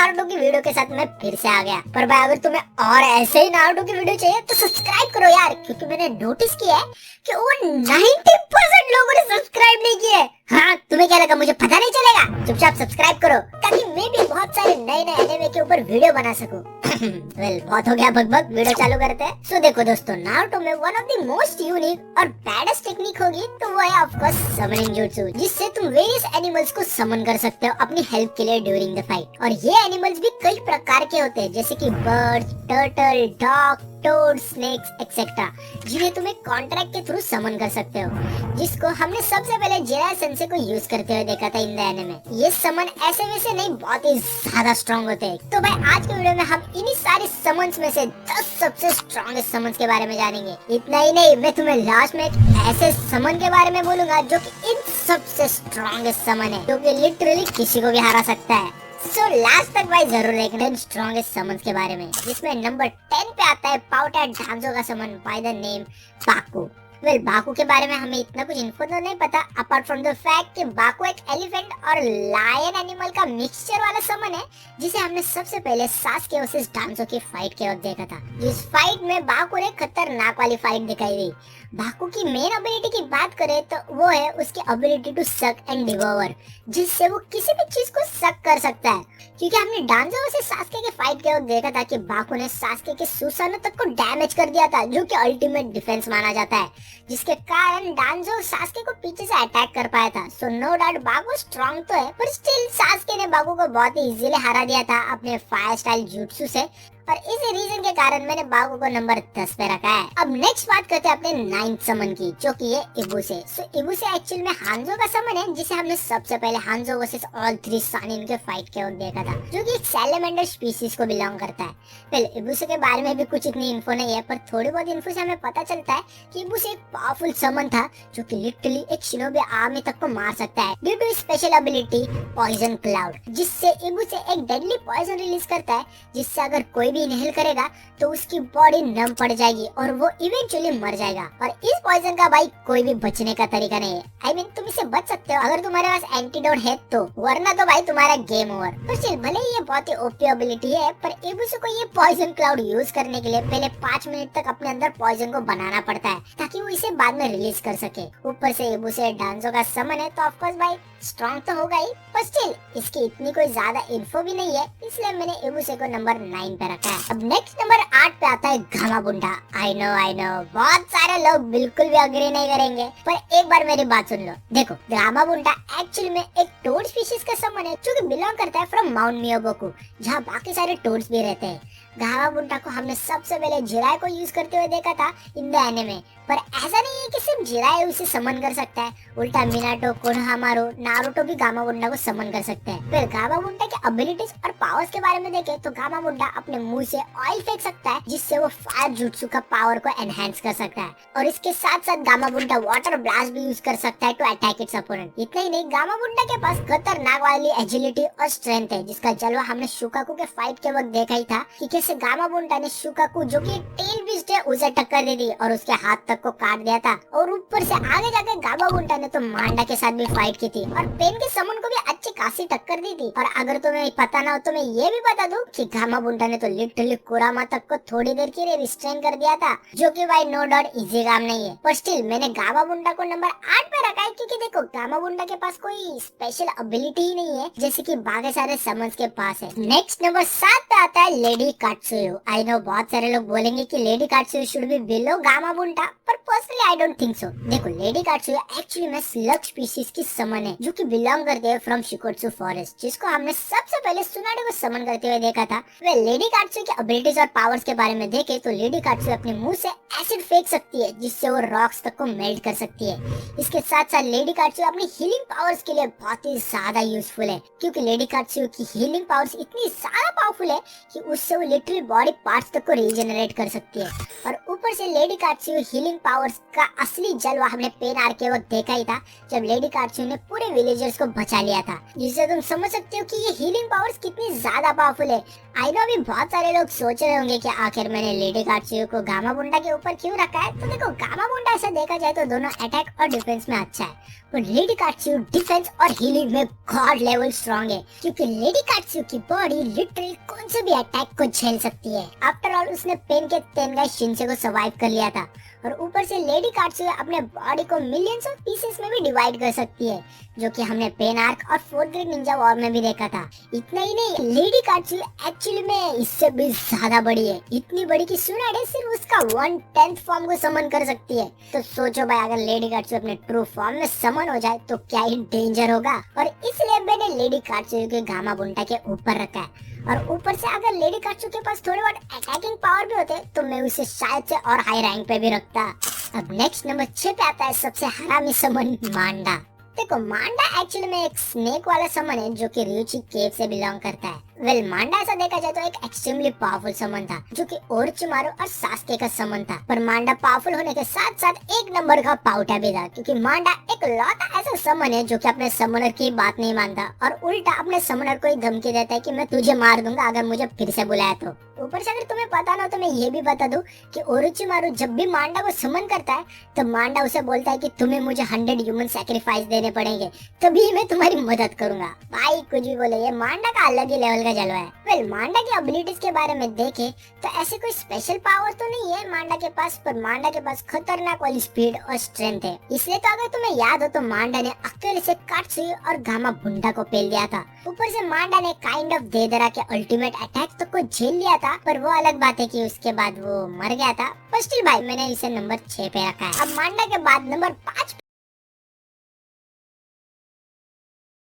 Naruto की video के साथ मैं फिर से आ गया। पर भाई अगर तुम्हें और ऐसे ही नारुतो की वीडियो चाहिए तो सब्सक्राइब करो यार, क्योंकि मैंने नोटिस किया है कि ओवर 90% लोगों ने सब्सक्राइब नहीं किया है। हाँ, तुम्हें क्या लगा मुझे पता नहीं चलेगा? चुपचाप सब्सक्राइब करो ताकि मैं भी बहुत सारे नए नए एनिमे के ऊपर वीडियो बना सकूं। वेल, बहुत हो गया बकबक, वीडियो चालू करते हैं। सो देखो दोस्तों, नारुतो में one of the most unique और बैडेस्ट टेक्निक होगी तो वो है ऑफ कोर्स समनिंग जुत्सु, जिससे तुम वेरियस एनिमल्स को समन कर सकते हो अपनी हेल्प के लिए ड्यूरिंग द फाइट। और ये एनिमल्स भी कई प्रकार के होते हैं, जैसे कि birds, turtle, dog, toad, snakes etcetera, जिन्हें तुम एक कॉन्ट्रैक्ट के थ्रू समन कर सकते हो, जिसको हमने सबसे पहले जिराय सेंसे को यूज करते हुए देखा था इन द एनिमे। ये समन ऐसे वैसे नहीं, बहुत ही ज्यादा स्ट्रॉन्ग होते हैं। तो भाई आज के वीडियो में हम इन्हीं सारे समन्स में से 10 सबसे स्ट्रॉन्गेस्ट समन्स के बारे में जानेंगे। इतना ही नहीं, मैं तुम्हें लास्ट में एक ऐसे समन के बारे में बोलूंगा जो कि इन सबसे स्ट्रॉन्गेस्ट समन है, जो कि लिटरली किसी को भी हरा सकता है। सो लास्ट तक भाई जरूर देखना इन स्ट्रॉन्गेस्ट समन्स के बारे में, जिसमें नंबर 10 पे आता है पाउटा डांजो का summon by the name Baku. Well, Baku के बारे में हमें इतना कुछ इन्फो तो नहीं पता, अपार्ट फ्रॉम द फैक्ट कि बाकू एक एलिफेंट और लायन एनिमल का मिक्सचर वाला समन है, जिसे हमने सबसे पहले सास्के वर्सेस डांजो की फाइट के वक्त देखा था। जिस फाइट में बाकू ने खतरनाक वाली फाइट दिखाई दी। बाकू की मेन एबिलिटी की बात करें तो वो है उसकी ability to suck and devour, जिससे वो किसी भी चीज को सक कर सकता है। क्योंकि हमने डांजो वर्सेस सास्के के फाइट के वक्त देखा था कि बाकू ने सास्के के सुसानो तक को डैमेज कर दिया था, जो कि अल्टीमेट डिफेंस माना जाता है, जिसके कारण डांजो सास्के को पीछे से अटैक कर पाया था। So no doubt Baku strong तो है, पर स्टिल सास्के ने बाकू को बहुत ही इजीली हरा दिया था अपने फायर स्टाइल जुत्सु से, और इसी रीजन के कारण मैंने बाकू को नंबर 10 पे रखा है। अब नेक्स्ट बात करते हैं अपने 9th समन की, जो कि है इबुसे। सो इबुसे एक्चुअल में हांजो का समन है, जिसे हमने सबसे पहले हांजो वर्सेस ऑल 3 सानिन के फाइट के वक्त देखा था, जो कि एक सैलेमेंडर स्पीशीज को बिलोंग करता है। वेल, इबुसे के बारे में भी कुछ इतनी इन्फो नहीं है, पर थोड़ी बहुत इन्फो से हमें पता चलता है कि इबुसे एक पावरफुल समन था, जो कि लिटरली एक शिनोबी आर्मी तक को मार सकता है due to special ability poison cloud, जिससे इबुसे एक डेडली पॉइजन रिलीज करता है, जिससे अगर कोई भी इनहेल करेगा तो उसकी बॉडी नम पड़ जाएगी और वो इवेंचुअली मर जाएगा। और इस पॉइजन का भाई कोई भी बचने का तरीका नहीं है। आई मीन तुम इससे बच सकते हो अगर तुम्हारे पास एंटीडोट है तो, वरना तो भाई तुम्हारा गेम ओवर। पर चल, भले ही ये बहुत ही ओपी एबिलिटी है, पर इबुसे को ये पॉइजन क्लाउड यूज करने के लिए पहले 5 मिनट तक अपने अंदर पॉइजन को बनाना पड़ता है, ताकि वो इसे बाद में रिलीज कर सके। ऊपर से इबुसे डांजो का समन है, तो ऑफ कोर्स भाई स्ट्रॉन्ग तो होगा ही, पर स्टिल इसकी इतनी कोई ज्यादा इन्फो भी नहीं है, इसलिए मैंने इबुसे को नंबर 9 पे रखा है। अब नेक्स्ट नंबर 8 पे आता है घामाबुंडा। आई नो बहुत सारे लोग बिल्कुल भी अग्री नहीं करेंगे, पर एक बार मेरी बात सुन लो। देखो, घामाबुंडा एक्चुअली में एक टोड स्पीशीज का समन है, जो कि बिलोंग करता है फ्रॉम माउंट मियोबोकू, जहाँ बाकी सारे टोड्स भी रहते हैं। घामाबुंडा को हमने सबसे पहले जिराय को यूज करते हुए देखा था इन द एनिमे, पर ऐसा नहीं है कि सिर्फ जिराय उसे समन कर सकता है, उल्टा मिनाटो, कोनोहामारू, नारुतो भी घामाबुंडा को समन कर सकते हैं। फिर घामाबुंडा के एबिलिटीज और पावर्स के बारे में देखें तो घामाबुंडा अपने मुंह से ऑयल फेंक सकता है, जिससे वो फायर जुत्सु का पावर को एनहांस कर सकता है, और इसके साथ साथ घामाबुंडा वाटर ब्लास्ट भी यूज कर सकता है टू अटैक इट्स अपोनेंट। इतना ही नहीं, घामाबुंडा के पास खतरनाक वाली एजिलिटी और स्ट्रेंथ है, जिसका जलवा हमने शुकाकू के फाइट के वक्त देखा ही था कि कैसे घामाबुंडा ने शुकाकू, जो कि टेल बीस्ट है, उसे टक्कर दे दी और उसके हाथ तक को काट दिया था। और ऊपर से आगे जाके घामाबुंडा ने तो मांडा के साथ भी फाइट की थी और पेन के समन को भी अच्छी खासी टक्कर दी थी। और अगर तुम्हें पता ना हो तो मैं ये भी बता दूं कि घामाबुंडा ने तो लिटरली कुरामा तक को थोड़ी देर के लिए रिस्ट्रेन कर दिया था, जो कि भाई नो डाउट इजी काम नहीं है, पर स्टिल मैंने घामाबुंडा को नंबर 8 पे रखा है, क्योंकि देखो घामाबुंडा के पास कोई स्पेशल एबिलिटी ही नहीं है, जैसे कि बाकी सारे समन्स के पास है। नेक्स्ट नंबर 7 पे आता है लेडी कात्सुयो। आई नो बहुत सारे लोग बोलेंगे कि लेडी कात्सुयो शुड बी बिलो घामाबुंडा, पर personally I don't think so. देखो, लेडी कात्सुयो एक्चुअली में स्लग स्पीशीज की समन है, जो कि बिलोंग करते हैं फ्रॉम शिकोत्सु फॉरेस्ट, जिसको हमने सबसे पहले सुनाडे को समन करते हुए देखा था। वे लेडी कात्सुयो की एबिलिटीज और पावर्स के बारे में देखें तो लेडी कात्सुयो अपने मुंह से एसिड फेंक सकती है, जिससे वो रॉक्स तक को मेल्ट कर सकती है। इसके साथ साथ लेडी कात्सुयो अपनी हीलिंग पावर्स के लिए बहुत ही ज्यादा यूजफुल है, क्योंकि लेडी कात्सुयो की हीलिंग पावर्स इतनी ज्यादा पावरफुल है कि उससे वो लिटरली बॉडी पार्ट्स तक को रीजनरेट कर सकती है। और ऊपर से लेडी कात्सुयो हीलिंग पावर्स का असली जलवा हमने पेन आर्क के वक्त देखा ही था, जब लेडी कात्सुयो ने पूरे विलेजर्स को बचा लिया था, जिससे तुम समझ सकते हो कि ये हीलिंग पावर्स कितनी ज्यादा पावरफुल है। आई नो अभी बहुत सारे लोग सोच रहे होंगे कि आखिर मैंने लेडी कात्सुयो को गामा बुंडा के ऊपर क्यों रखा है। तो देखो, गामा बुंडा ऐसा देखा जाए तो दोनों अटैक और डिफेंस में अच्छा है, पर लेडी कात्सुयो डिफेंस और हीलिंग में गॉड लेवल स्ट्रॉन्ग है, क्योंकि लेडी कात्सुयो की बॉडी लिटरली कौन से भी अटैक को झेल सकती है। आफ्टर ऑल उसने पेन के तेनगाई शिंसे को सर्वाइव कर लिया था, और ऊपर से लेडी कात्सुयो अपने बॉडी को मिलियंस ऑफ पीसेस में भी डिवाइड कर सकती है, जो कि हमने पेन आर्क और फोर्थ ग्रेड निंजा वॉर में भी देखा था। इतना ही नहीं, लेडी कात्सुयो एक्चुअली में इससे भी ज्यादा बड़ी है, इतनी बड़ी कि सुनाडे सिर्फ उसका 1/10 फॉर्म को समन कर सकती है। तो सोचो भाई, अगर लेडी कात्सुयो अपने ट्रू फॉर्म में समन हो जाए तो क्या ही डेंजर होगा। और इसलिए मैंने लेडी कात्सुयो के गामा बुंडा के ऊपर रखा है। और ऊपर से अगर लेडी कात्सुयो के पास थोड़े बहुत अटैकिंग पावर भी होते तो मैं उसे शायद से और हाई रैंक पे भी रखता। अब नेक्स्ट नंबर 6 पे आता है सबसे हरामी समन, मांडा। देखो, मांडा एक्चुअली में एक स्नेक वाला समन है जो कि ryuchi केव से बिलोंग करता है। वेल, मांडा ऐसा देखा जाए तो एक एक्सट्रीमली पावरफुल समन था, जो कि ओरोचिमारू और सास्के का समन था। पर मांडा पावरफुल होने के साथ साथ एक नंबर का पाउटा भी था, क्योंकि मांडा एक लौता ऐसा समन है जो कि अपने समनर की बात नहीं मानता और उल्टा अपने समनर को ही धमकी देता है कि मैं तुझे मार दूंगा अगर मुझे फिर से बुलाया तो। ऊपर से अगर तुम्हें पता ना हो तो मैं ये भी बता दूं कि ओरोचिमारू जब भी मांडा को समन करता है तो मांडा उसे बोलता है कि तुम्हें मुझे 100 ह्यूमन सैक्रिफाइस देने पड़ेंगे, तभी मैं तुम्हारी मदद करूंगा। भाई कुछ भी बोले, ये मांडा का अलग ही लेवल का जलवा है। वेल, मांडा की एबिलिटीज के बारे में देखें तो ऐसे कोई स्पेशल पावर तो नहीं है मांडा के पास, पर मांडा के पास खतरनाक वाली स्पीड और स्ट्रेंथ है। इसलिए तो अगर तुम्हें याद हो तो मांडा ने अकेले से कात्सुयो और गामा बुंडा को पेल दिया था। ऊपर से मांडा ने काइंड ऑफ देदरा के अल्टीमेट अटैक तक को झेल लिया था, पर वो अलग बात है कि उसके बाद वो मर गया था। पर स्टिल भाई, मैंने इसे नंबर 6 पे रखा है। अब मांडा के बाद नंबर 5